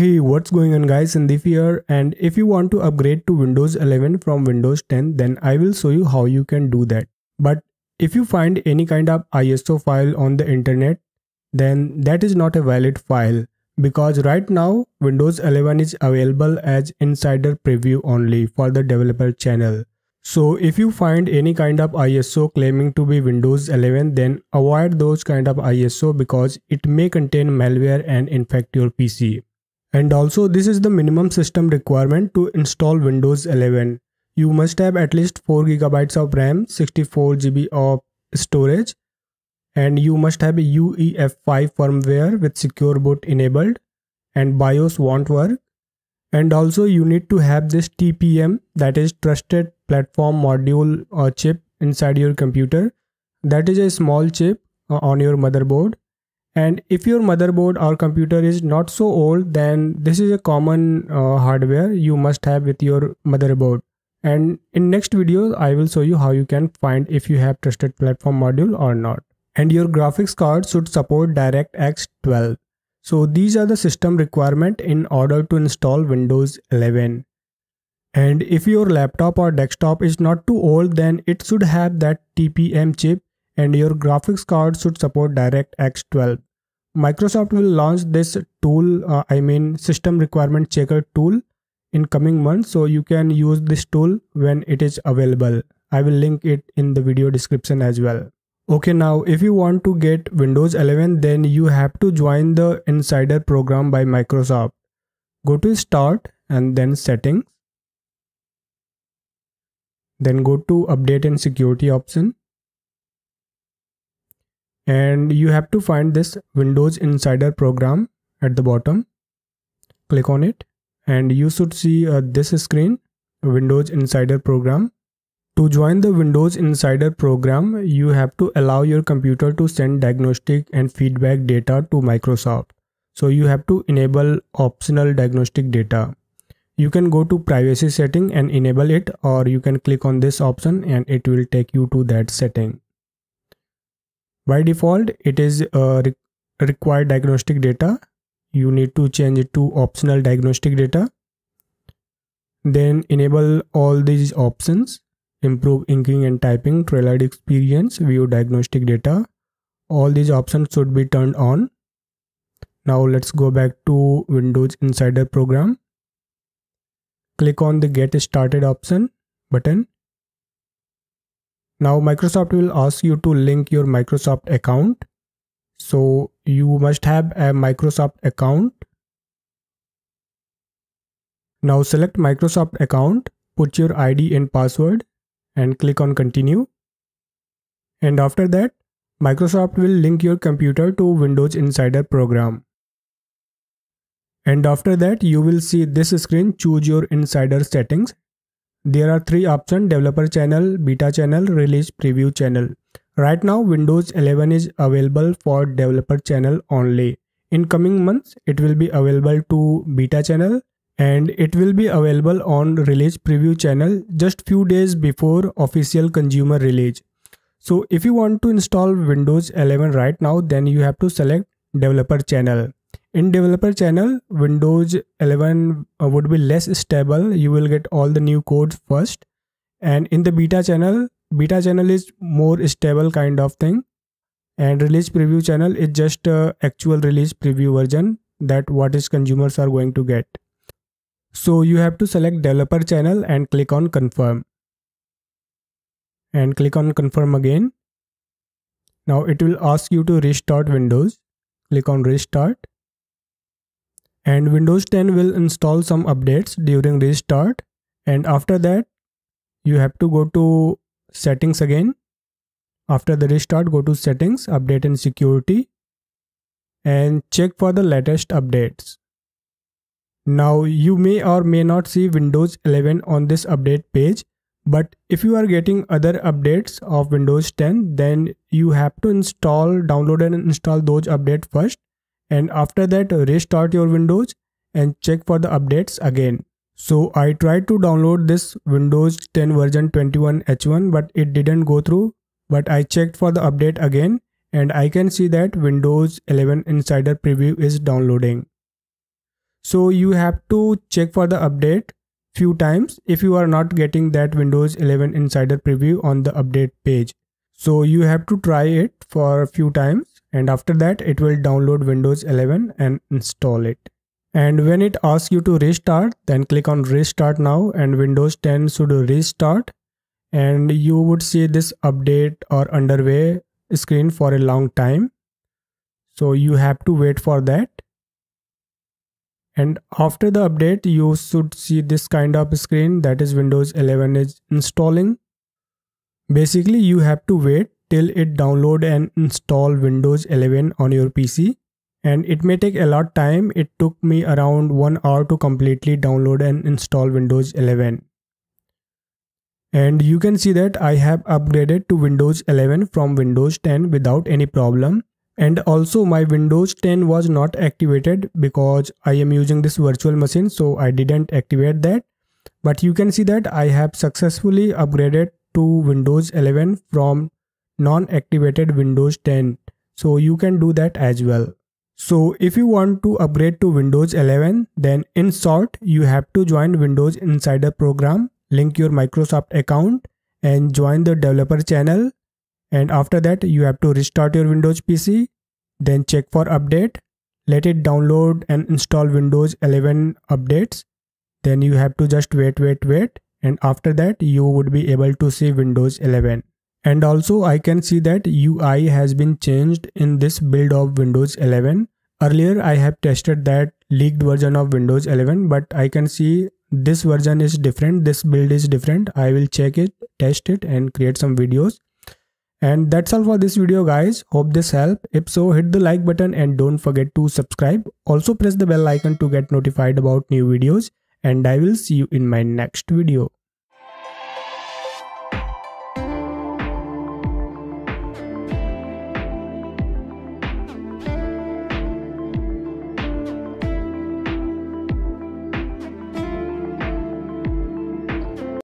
Hey, what's going on guys, Sandeep here, and if you want to upgrade to Windows 11 from Windows 10, then I will show you how you can do that. But if you find any kind of ISO file on the internet, then that is not a valid file, because right now Windows 11 is available as insider preview only for the developer channel. So if you find any kind of ISO claiming to be Windows 11, then avoid those kind of ISO because it may contain malware and infect your PC. And also, this is the minimum system requirement to install Windows 11. You must have at least 4 GB of RAM, 64 GB of storage, and you must have a UEFI firmware with secure boot enabled, and BIOS won't work. And also you need to have this TPM, that is Trusted Platform Module or chip inside your computer. That is a small chip on your motherboard. And if your motherboard or computer is not so old, then this is a common hardware you must have with your motherboard. And in next video, I will show you how you can find if you have Trusted Platform Module or not. And your graphics card should support DirectX 12. So these are the system requirement in order to install Windows 11. And if your laptop or desktop is not too old, then it should have that TPM chip, and your graphics card should support DirectX 12. Microsoft will launch this tool, system requirement checker tool in coming months, so you can use this tool when it is available. I will link it in the video description as well. Okay, now if you want to get Windows 11, then you have to join the Insider program by Microsoft. Go to Start and then Settings. Then go to Update and Security option. And you have to find this Windows Insider program at the bottom. Click on it and you should see this screen, Windows Insider program. To join the Windows Insider program, you have to allow your computer to send diagnostic and feedback data to Microsoft. So you have to enable optional diagnostic data. You can go to privacy setting and enable it, or you can click on this option and it will take you to that setting. By default, it is required diagnostic data. You need to change it to optional diagnostic data. Then enable all these options. Improve inking and typing, Trailhead experience, view diagnostic data. All these options should be turned on. Now let's go back to Windows Insider program. Click on the Get Started option button. Now Microsoft will ask you to link your Microsoft account. So you must have a Microsoft account. Now select Microsoft account, put your ID and password and click on Continue. And after that, Microsoft will link your computer to Windows Insider program. And after that, you will see this screen, choose your insider settings. There are 3 options: developer channel, beta channel, release preview channel. Right now Windows 11 is available for developer channel only. In coming months it will be available to beta channel, and it will be available on release preview channel just few days before official consumer release. So if you want to install Windows 11 right now, then you have to select developer channel. In developer channel, Windows 11 would be less stable. You will get all the new codes first. And in the beta channel is more stable kind of thing. And release preview channel is just actual release preview version, that what is consumers are going to get. So you have to select developer channel and click on confirm. And click on confirm again. Now it will ask you to restart Windows. Click on restart. And Windows 10 will install some updates during restart, and after that you have to go to settings again. After the restart, go to settings, update and security, and check for the latest updates. Now you may or may not see Windows 11 on this update page, but if you are getting other updates of Windows 10, then you have to download and install those updates first. And after that, restart your Windows and check for the updates again. So I tried to download this Windows 10 version 21H1, but it didn't go through. But I checked for the update again and I can see that Windows 11 Insider Preview is downloading. So you have to check for the update few times if you are not getting that Windows 11 Insider preview on the update page. So you have to try it for a few times, and after that it will download Windows 11 and install it. And when it asks you to restart, then click on restart now and Windows 10 should restart, and you would see this update or underway screen for a long time. So you have to wait for that. And after the update, you should see this kind of screen, that is Windows 11 is installing. Basically, you have to wait till it download and install Windows 11 on your PC. And it may take a lot time. It took me around 1 hour to completely download and install Windows 11. And you can see that I have upgraded to Windows 11 from Windows 10 without any problem. And also my Windows 10 was not activated because I am using this virtual machine, so I didn't activate that. But you can see that I have successfully upgraded to Windows 11 from non-activated Windows 10. So you can do that as well. So if you want to upgrade to Windows 11, then in short, you have to join Windows Insider program, link your Microsoft account and join the developer channel. And after that, you have to restart your Windows PC, then check for update, let it download and install Windows 11 updates. Then you have to just wait. And after that, you would be able to see Windows 11. And also I can see that UI has been changed in this build of Windows 11. Earlier I have tested that leaked version of Windows 11, but I can see this version is different. This build is different. I will check it, test it and create some videos. And that's all for this video guys. Hope this helped. If so, hit the like button and don't forget to subscribe. Also press the bell icon to get notified about new videos. And I will see you in my next video.